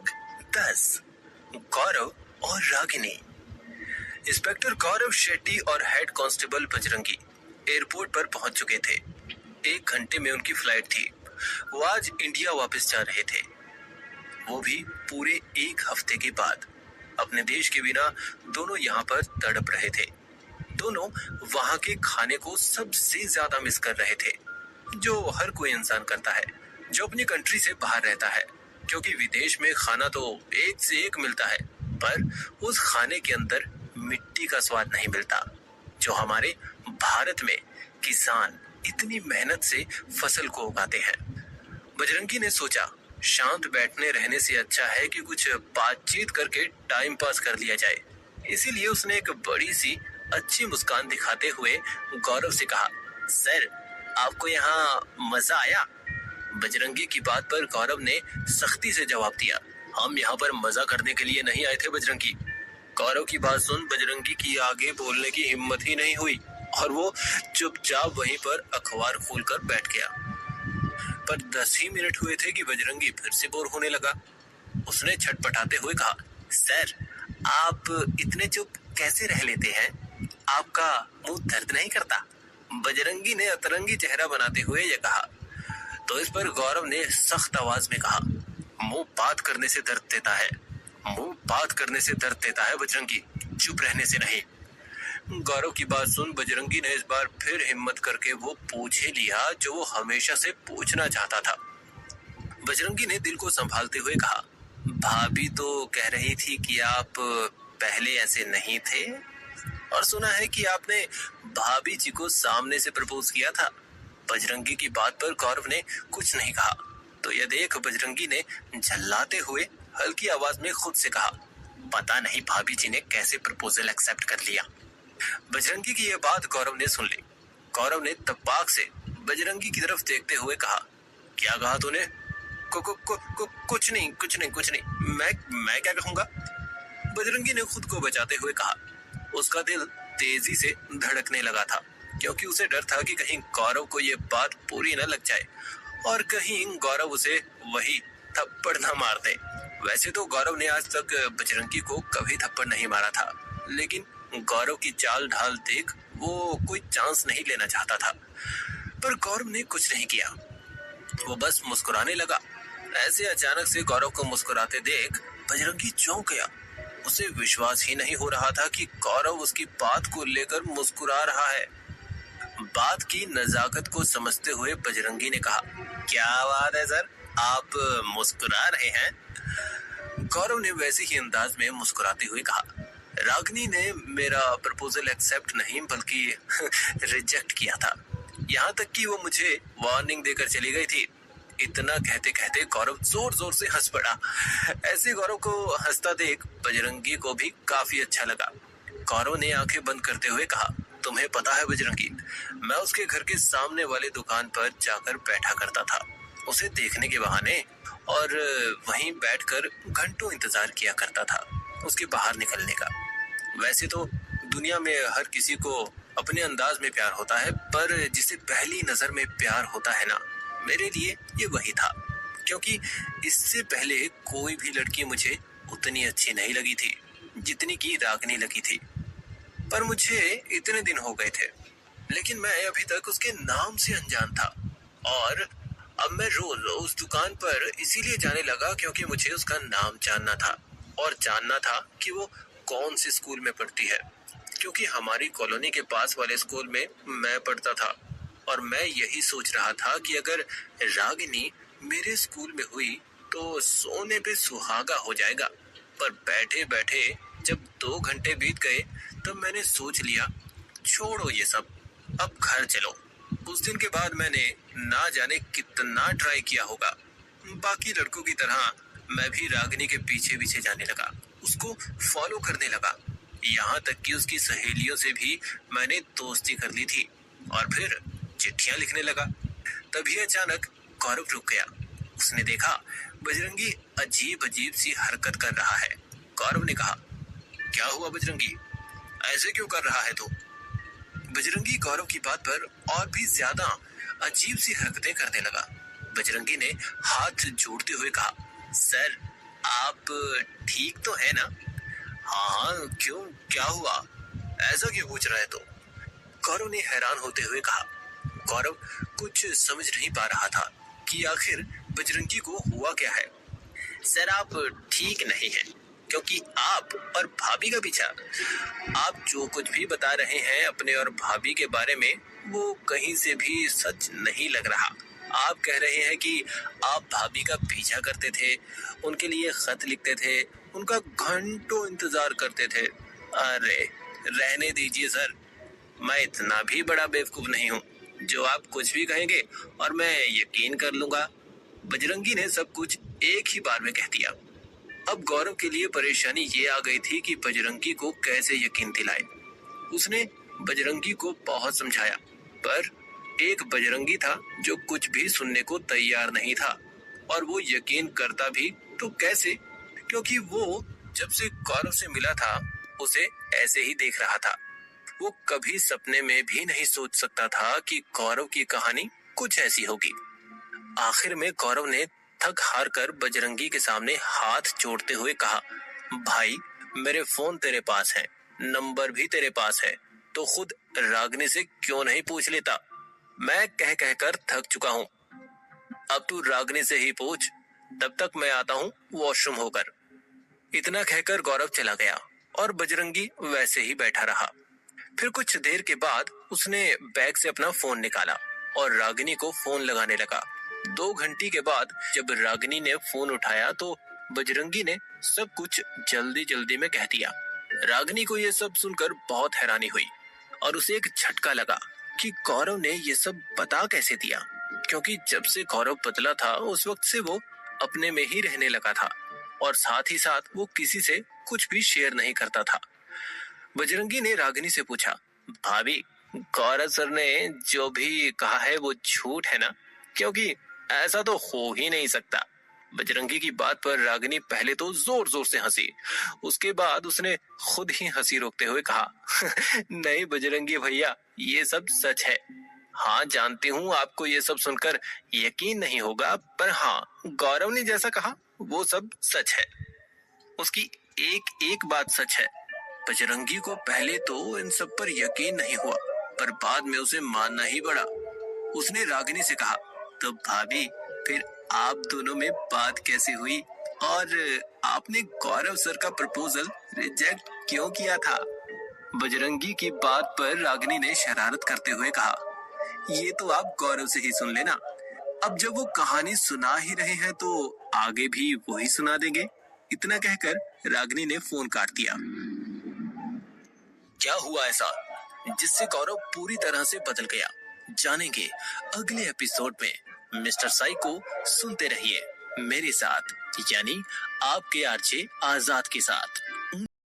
भाग 10 गौरव और रागिनी। इंस्पेक्टर गौरव शेट्टी और हेड कांस्टेबल बजरंगी एयरपोर्ट पर पहुंच चुके थे। 1 घंटे में उनकी फ्लाइट थी। वो आज इंडिया वापस जा रहे थे, वो भी पूरे 1 हफ्ते के बाद। अपने देश के बिना दोनों यहाँ पर तड़प रहे थे। दोनों वहां के खाने को सबसे ज्यादा मिस कर रहे थे, जो हर कोई इंसान करता है जो अपनी कंट्री से बाहर रहता है, क्योंकि विदेश में खाना तो एक से एक मिलता है, पर उस खाने के अंदर मिट्टी का स्वाद नहीं मिलता, जो हमारे भारत में किसान इतनी मेहनत से फसल को उगाते हैं। बजरंगी ने सोचा, शांत बैठने रहने से अच्छा है कि कुछ बातचीत करके टाइम पास कर लिया जाए। इसीलिए उसने एक बड़ी सी अच्छी मुस्कान दिखाते हुए गौरव से कहा, सर आपको यहाँ मजा आया? बजरंगी की बात पर गौरव ने सख्ती से जवाब दिया, हम यहाँ पर मजा करने के लिए नहीं आए थे बजरंगी। गौरव की बात सुन बजरंगी की आगे बोलने की हिम्मत ही नहीं हुई और वो चुपचाप वहीं पर अखबार खोलकर बैठ गया। पर 10 ही मिनट हुए थे कि बजरंगी फिर से बोर होने लगा। उसने छटपटाते हुए कहा, सर आप इतने चुप कैसे रह लेते हैं? आपका मुंह दर्द नहीं करता? बजरंगी ने अतरंगी चेहरा बनाते हुए यह कहा। तो इस पर गौरव ने सख्त आवाज में कहा, मुंह बात करने से दर्द देता है, मुंह बात करने से दर्द देता है बजरंगी, चुप रहने से नहीं। गौरव की बात सुन बजरंगी ने इस बार फिर हिम्मत करके वो पूछ ही लिया जो वो हमेशा से पूछना चाहता था। बजरंगी ने दिल को संभालते हुए कहा, भाभी तो कह रही थी कि आप पहले ऐसे नहीं थे, और सुना है कि आपने भाभी जी को सामने से प्रपोज किया था। बजरंगी की बात पर गौरव ने कुछ नहीं कहा, तो यह देख बजरंगी ने झल्लाते हुए हल्की आवाज में खुद से कहा, पता नहीं भाभी जी ने कैसे प्रपोजल एक्सेप्ट कर लिया। बजरंगी की यह बात गौरव ने सुन ली। गौरव ने तपाक से बजरंगी की तरफ देखते हुए कहा, क्या कहा तूने? कुछ नहीं। मैं क्या कहूंगा? बजरंगी ने खुद को बचाते हुए कहा। उसका दिल तेजी से धड़कने लगा था, क्योंकि उसे डर था कि कहीं गौरव को ये बात पूरी न लग जाए और कहीं गौरव उसे वही थप्पड़ न मार दे। वैसे तो गौरव ने आज तक बजरंगी को कभी थप्पड़ नहीं मारा था, लेकिन गौरव की चाल ढाल देख वो कोई चांस नहीं लेना चाहता था। पर गौरव ने कुछ नहीं किया, वो बस मुस्कुराने लगा। ऐसे अचानक से गौरव को मुस्कुराते देख बजरंगी चौंक गया। उसे विश्वास ही नहीं हो रहा था कि गौरव उसकी बात को लेकर मुस्कुरा रहा है। बात की नजाकत को समझते हुए बजरंगी ने कहा, क्या बात है सर, आप मुस्कुरा रहे हैं? गौरव ने वैसे ही अंदाज में मुस्कुराते हुए कहा, रागिनी ने मेरा प्रपोजल एक्सेप्ट नहीं बल्कि रिजेक्ट किया था, यहाँ तक कि वो मुझे वार्निंग देकर चली गई थी। इतना कहते कहते गौरव जोर जोर से हंस पड़ा। ऐसे गौरव को हंसता देख बजरंगी को भी काफी अच्छा लगा। गौरव ने आंखें बंद करते हुए कहा, तुम्हें पता है बजरंगी, मैं उसके घर के सामने वाले दुकान पर जाकर बैठा करता था, उसे देखने के बहाने, और वहीं बैठकर घंटों इंतजार किया करता था उसके बाहर निकलने का। वैसे तो दुनिया में हर किसी को अपने अंदाज में प्यार होता है, पर जिसे पहली नजर में प्यार होता है ना, मेरे लिए ये वही था, क्योंकि इससे पहले कोई भी लड़की मुझे उतनी अच्छी नहीं लगी थी जितनी की रागिनी लगी थी। पर मुझे इतने दिन हो गए थे, लेकिन मैं अभी तक उसके नाम से अनजान था, और अब मैं रोज उस दुकान पर इसीलिए जाने लगा क्योंकि मुझे उसका नाम जानना था, और जानना था कि वो कौन से स्कूल में पढ़ती है, क्योंकि हमारी कॉलोनी के पास वाले स्कूल में मैं पढ़ता था। और मैं यही सोच रहा था कि अगर रागिनी मेरे स्कूल में हुई तो सोने पे सुहागा हो जाएगा। पर बैठे बैठे जब 2 घंटे बीत गए तब मैंने सोच लिया, छोड़ो ये सब, अब घर चलो। उस दिन के बाद मैंने ना जाने कितना ट्राई किया होगा। बाकी लड़कों की तरह मैं भी रागिनी के पीछे पीछे जाने लगा, उसको फॉलो करने लगा, यहाँ तक कि उसकी सहेलियों से भी मैंने दोस्ती कर ली थी और फिर चिट्ठियां लिखने लगा। तभी अचानक गौरव रुक गया। उसने देखा बजरंगी अजीब अजीब सी हरकत कर रहा है। गौरव ने कहा, क्या हुआ बजरंगी, ऐसे क्यों कर रहा है तू? बजरंगी गौरव की बात पर और भी ज्यादा अजीब सी हरकतें करने लगा। बजरंगी ने हाथ जोड़ते हुए कहा, सर आप ठीक तो है ना? हाँ हाँ, क्यों, क्या हुआ? ऐसा क्यों पूछ रहा है तू? गौरव ने हैरान होते हुए कहा। गौरव कुछ समझ नहीं पा रहा था कि आखिर बजरंगी को हुआ क्या है। सर आप ठीक नहीं हैं, क्योंकि आप और भाभी का पीछा, आप जो कुछ भी बता रहे हैं अपने और भाभी के बारे में, वो कहीं से भी सच नहीं लग रहा। आप कह रहे हैं कि आप भाभी का पीछा करते थे, उनके लिए खत लिखते थे, उनका घंटों इंतजार करते थे। अरे रहने दीजिए सर, मैं इतना भी बड़ा बेवकूफ नहीं हूँ जो आप कुछ भी कहेंगे और मैं यकीन कर लूंगा। बजरंगी ने सब कुछ एक ही बार में कह दिया। अब गौरव के लिए परेशानी ये आ गई थी कि बजरंगी को कैसे यकीन दिलाए। उसने बजरंगी को बहुत समझाया, पर एक बजरंगी था जो कुछ भी सुनने को तैयार नहीं था, और वो यकीन करता भी तो कैसे, क्योंकि वो जब से गौरव से मिला था उसे ऐसे ही देख रहा था। वो कभी सपने में भी नहीं सोच सकता था कि गौरव की कहानी कुछ ऐसी होगी। आखिर में गौरव ने थक हार कर बजरंगी के सामने हाथ जोड़ते हुए कहा, भाई मेरे फोन तेरे पास है, नंबर भी तेरे पास है, तो खुद रागिनी से क्यों नहीं पूछ लेता? मैं कह कह कर थक चुका हूँ, अब तू रागिनी से ही पूछ, तब तक मैं आता हूँ वॉशरूम होकर। इतना कहकर गौरव चला गया और बजरंगी वैसे ही बैठा रहा। फिर कुछ देर के बाद उसने बैग से अपना फोन निकाला और रागिनी को फोन लगाने लगा। 2 घंटे के बाद जब रागिनी ने फोन उठाया तो बजरंगी ने सब कुछ जल्दी जल्दी में कह दिया। रागिनी को ये सब सुनकर बहुत हैरानी हुई और उसे एक झटका लगा कि गौरव ने ये सब बता कैसे दिया, क्योंकि जब से गौरव बदला था उस वक्त से वो अपने में ही रहने लगा था और साथ ही साथ वो किसी से कुछ भी शेयर नहीं करता था। बजरंगी ने रागिनी से पूछा, भाभी गौरव सर ने जो भी कहा है वो झूठ है ना? क्योंकि ऐसा तो हो ही नहीं सकता। बजरंगी की बात पर रागिनी पहले तो जोर जोर से हंसी, उसके बाद उसने खुद ही हंसी रोकते हुए कहा, नहीं बजरंगी भैया, ये सब सच है। हाँ जानती हूँ आपको ये सब सुनकर यकीन नहीं होगा, पर हाँ गौरव ने जैसा कहा वो सब सच है। उसकी एक एक बात सच है। बजरंगी को पहले तो इन सब पर यकीन नहीं हुआ, पर बाद में उसे मानना ही पड़ा। उसने रागिनी से कहा, तो भाभी फिर आप दोनों में बात कैसे हुई और आपने गौरव सर का प्रपोजल रिजेक्ट क्यों किया था? बजरंगी की बात पर रागिनी ने शरारत करते हुए कहा, ये तो आप गौरव से ही सुन लेना। अब जब वो कहानी सुना ही रहे हैं तो आगे भी वही सुना देंगे। इतना कहकर रागिनी ने फोन काट दिया। क्या हुआ ऐसा जिससे गौरव पूरी तरह से बदल गया, जानेंगे अगले एपिसोड में। मिस्टर साई को सुनते रहिए मेरे साथ, यानी आपके आरजे आजाद के साथ।